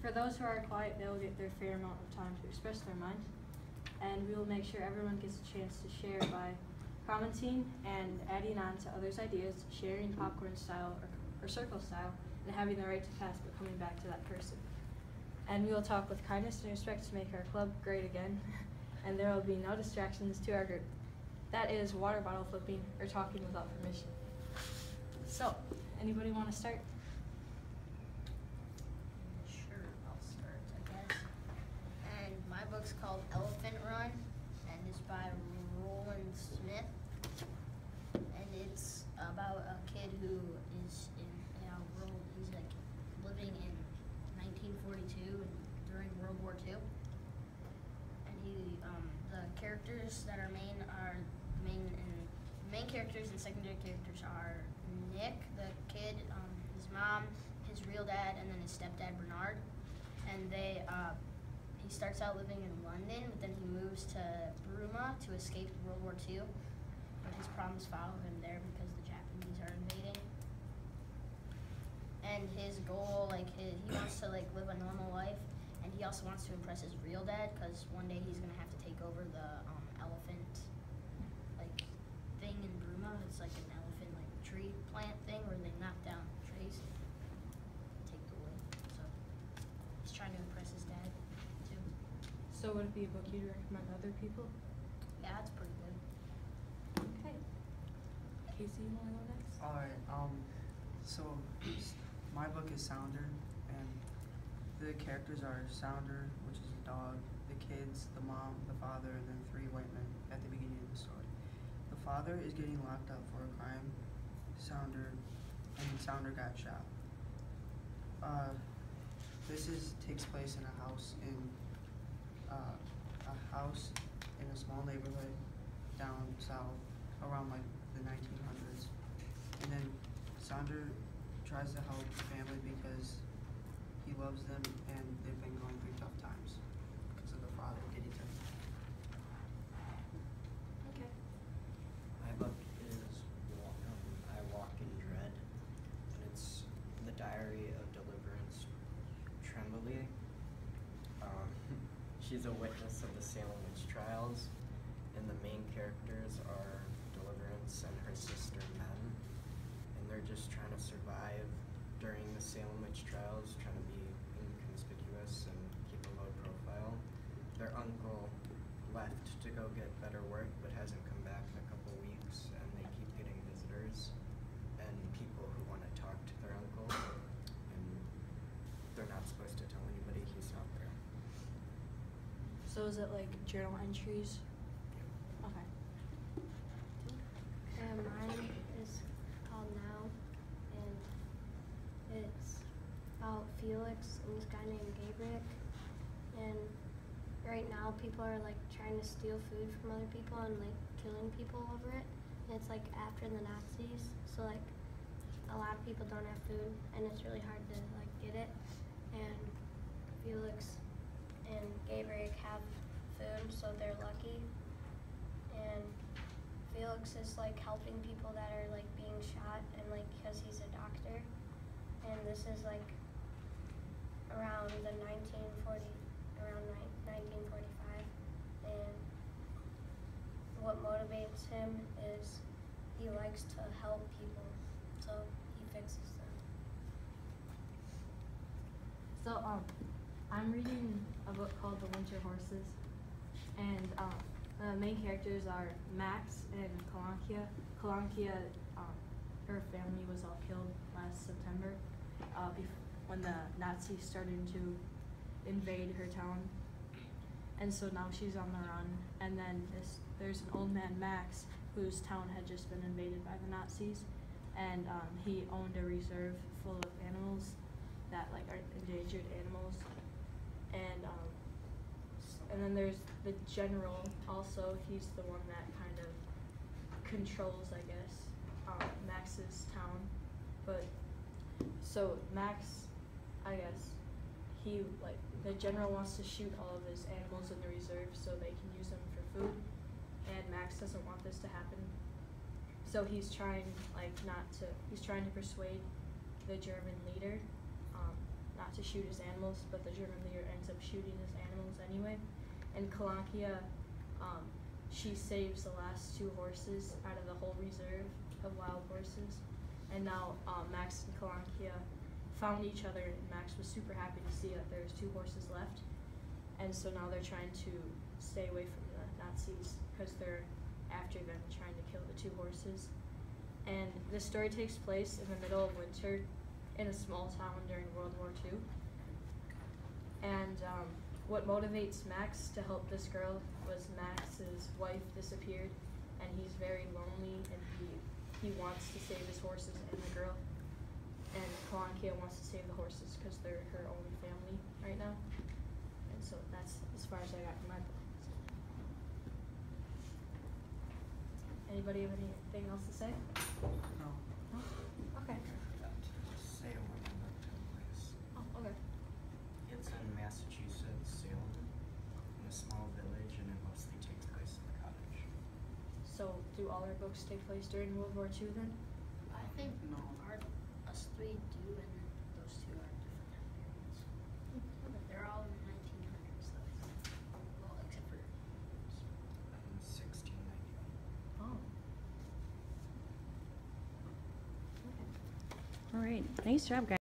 For those who are quiet, they will get their fair amount of time to express their mind. And we will make sure everyone gets a chance to share by commenting and adding on to others' ideas, sharing popcorn style or circle style, and having the right to pass but coming back to that person. And we will talk with kindness and respect to make our club great again. And there will be no distractions to our group. That is water bottle flipping or talking without permission. So, anybody want to start? Sure, I'll start, I guess. And my book's called Elephant Run, and it's by Roland Smith. And it's about a kid who is in a world, he's like living in 1942 and during World War II. And the characters that are main characters and secondary characters are Nick, the kid, his mom, his real dad, and then his stepdad Bernard. And he starts out living in London, but then he moves to Burma to escape World War II. But his problems follow him there because the Japanese are invading. And his goal, he wants to live a normal life, and he also wants to impress his real dad because one day he's gonna have to take over the elephant thing in Burma. It's like an elephant tree plant thing where they knock down trees and take the wood. So he's trying to impress his dad too. So would it be a book you'd recommend to other people? Yeah, it's pretty good. Okay. Casey, you want to go next? Alright, so my book is Sounder, and the characters are Sounder, which is a dog, the kids, the mom, the father, and then 3 white men at the beginning of the story. The father is getting locked up for a crime. Sounder got shot. This takes place in a house in a small neighborhood down south around the 1900s. And then Sounder tries to help the family because he loves them and they've been going through tough times because of the father getting to them. Okay. My book is I Walk in Dread, and it's the diary of Deliverance Tremblay. She's a witness of the Salem witch trials, and the main characters are Deliverance and her sister Men, and they're just trying to survive during the Salem witch trials, trying to be inconspicuous and keep a low profile. Their uncle left to go get better work but hasn't come back in a couple weeks, and they keep getting visitors and people who want to talk to their uncle, and they're not supposed to tell anybody he's not there. So is it like journal entries? Okay. And mine is called Now, and it's about Felix and this guy named Gabriel. And right now people are trying to steal food from other people and killing people over it. And it's after the Nazis, so a lot of people don't have food, and it's really hard to get it. And Felix and Gabriel have food, so they're lucky. And Felix is helping people that are being shot, and because he's a doctor. And this is around the 1945. And what motivates him is he likes to help people, so he fixes them. So I'm reading a book called The Winter Horses, and the main characters are Max and Kalankia. Kalankia, her family was all killed last September when the Nazis started to invade her town, and so now she's on the run. And then there's an old man, Max, whose town had just been invaded by the Nazis, and he owned a reserve full of animals that are endangered animals. And then there's the general also. He's the one that kind of controls, I guess, Max's town. But so Max, I guess, the general wants to shoot all of his animals in the reserve so they can use them for food, and Max doesn't want this to happen. So he's trying he's trying to persuade the German leader not to to shoot his animals, but the German leader ends up shooting his animals anyway. And Kalankia, she saves the last 2 horses out of the whole reserve of wild horses. And now Max and Kalankia found each other, and Max was super happy to see that there's 2 horses left. And so now they're trying to stay away from the Nazis because they're after them, trying to kill the 2 horses. And this story takes place in the middle of winter in a small town during World War II. And what motivates Max to help this girl was Max's wife disappeared, and he's very lonely, and he wants to save his horses and the girl. And Kalankia wants to save the horses because they're her only family right now. And so that's as far as I got from my book. Anybody have anything else to say? No. No? Okay. Say where my book took place. Oh, okay. It's in Massachusetts, Salem, in a small village, and it mostly takes place in the cottage. So do all our books take place during World War II then? I think No. us 3 do, and those 2 are different time periods. But they're all in the 1900s, though. Well, except for In 1691. Oh. Okay. All right, nice job, guys.